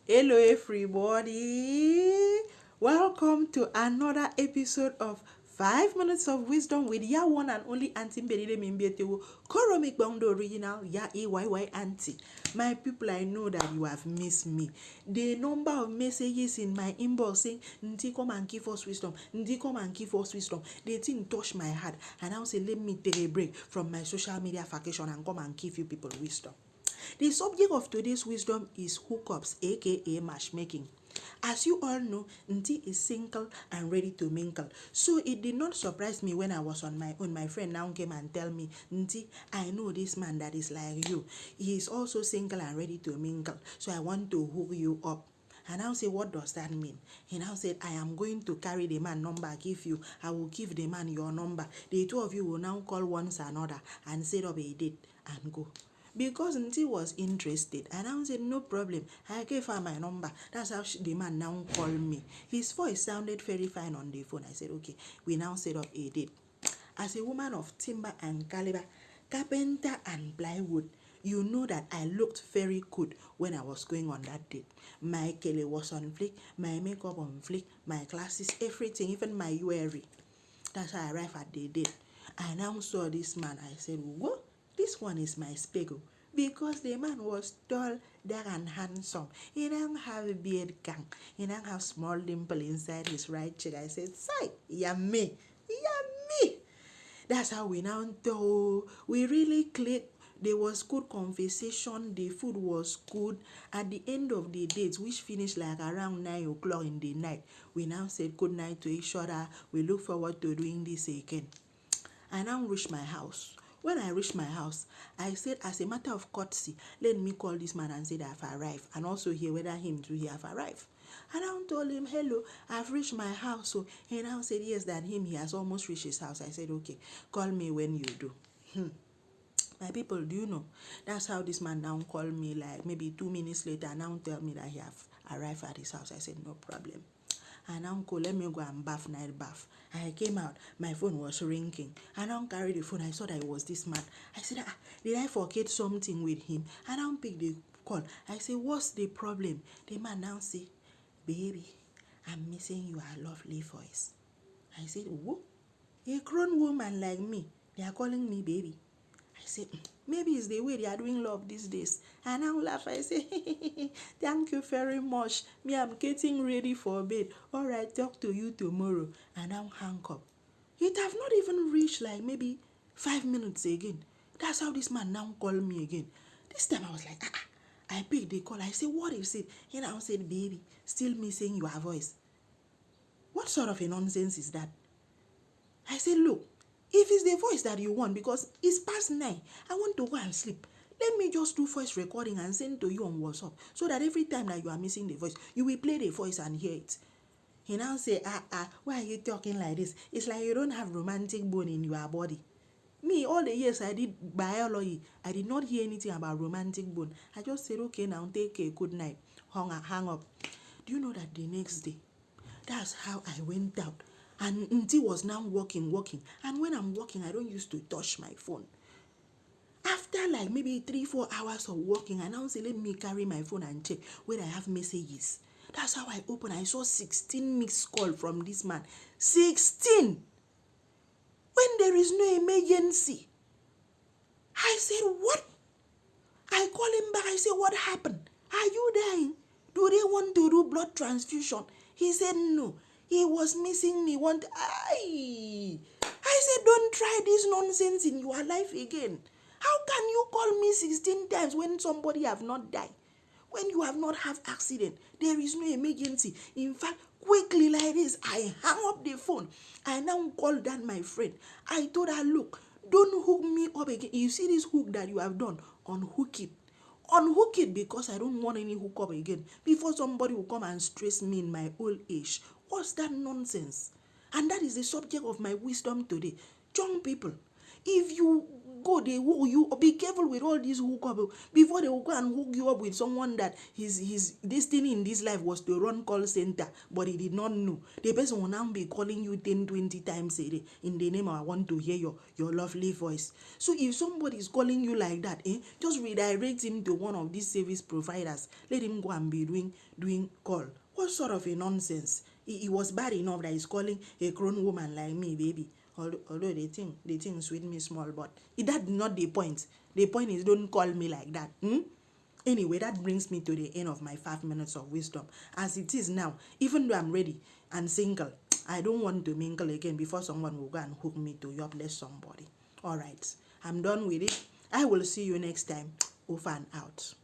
Hello, everybody. Welcome to another episode of 5 Minutes of Wisdom with your one and only Auntie Benide Mimbietewo, Koromi Bondo original, ya EYY Auntie. My people, I know that you have missed me. The number of messages in my inbox saying, Nti, come and give us wisdom. Nti, come and give us wisdom. The thing touched my heart. And I say, let me take a break from my social media vacation and come and give you people wisdom. The subject of today's wisdom is hookups, aka matchmaking. As you all know, Nti is single and ready to mingle. So it did not surprise me when I was on my own. My friend now came and tell me, Nti, I know this man that is like you. He is also single and ready to mingle. So I want to hook you up. And I say, what does that mean? He now said, I am going to carry the man number, give you. I will give the man your number. The two of you will now call once another and set up a date and go. Because Nti was interested, and I said, no problem. I gave her my number. That's how the man now called me. His voice sounded very fine on the phone. I said, okay, we now set up a date. As a woman of timber and caliber, carpenter and plywood, you know that I looked very good when I was going on that date. My kele was on flick, my makeup on flick, my glasses, everything, even my jewelry. That's how I arrived at the date. I now saw this man. I said, what? This one is my spego. Because the man was tall, dark, and handsome. He didn't have a beard gang. He didn't have small dimple inside his right cheek. I said, Sai, yummy, yummy. That's how we now do. We really clicked. There was good conversation. The food was good. At the end of the date, which finished like around 9 o'clock in the night, we now said good night to each other. We look forward to doing this again. I now reached my house. When I reached my house, I said, as a matter of courtesy, let me call this man and say that I've arrived, and also hear whether him too he have arrived. And I told him, hello, I've reached my house. So he now said, yes, that he has almost reached his house. I said, okay, call me when you do. My people, do you know? That's how this man now called me, like maybe 2 minutes later, now tell me that he have arrived at his house. I said, no problem. And uncle, let me go and bath, night bath. I came out, my phone was ringing. And I carried the phone, I saw that it was this man. I said, did I forget something with him? And I pick the call. I say, what's the problem? The man now say, baby, I'm missing your lovely voice. I said, who? A grown woman like me, they are calling me baby. I said, maybe it's the way they are doing love these days. And I laugh. I say, thank you very much. Me, I'm getting ready for bed. All right, talk to you tomorrow. And I'll hang up. It have not even reached like maybe 5 minutes again. That's how this man now called me again. This time I was like, I picked the call. I said, what is it? He now said, baby, still missing your voice. What sort of a nonsense is that? I said, look, if it's the voice that you want, because it's past 9, I want to go and sleep. Let me just do voice recording and send to you on WhatsApp, so that every time that you are missing the voice, you will play the voice and hear it. He now say, why are you talking like this? It's like you don't have romantic bone in your body. Me, all the years I did biology, I did not hear anything about romantic bone. I just said, okay, now take a good night. Hang up. Do you know that the next day, that's how I went out. And Nti was now walking. And when I'm walking, I don't used to touch my phone. After like maybe 3-4 hours of walking, I now say, let me carry my phone and check whether I have messages. That's how I opened. I saw 16 missed call from this man. 16! When there is no emergency. I said, what? I call him back. I say, what happened? Are you dying? Do they want to do blood transfusion? He said, no. He was missing me. I said, don't try this nonsense in your life again. How can you call me 16 times when somebody have not died? When you have not have accident, there is no emergency. In fact, quickly like this, I hang up the phone. I now call down my friend. I told her, look, don't hook me up again. You see this hook that you have done? Unhook it. Unhook it, because I don't want any hook up again. Before somebody will come and stress me in my old age. What's that nonsense? And that is the subject of my wisdom today. Young people, if you go, they hook you. Be careful with all these hookup before they will go and hook you up with someone that his destiny in this life was to run call center, but he did not know. The person will now be calling you 10, 20 times a day in the name of, I want to hear your lovely voice. So if somebody is calling you like that, just redirect him to one of these service providers. Let him go and be doing call. What sort of a nonsense? It was bad enough that he's calling a grown woman like me, baby. Although they think sweet me small, but that's not the point. The point is, don't call me like that. Anyway, that brings me to the end of my 5 minutes of wisdom. As it is now, even though I'm ready and single, I don't want to mingle again before someone will go and hook me to jobless somebody. All right, I'm done with it. I will see you next time. Over and out.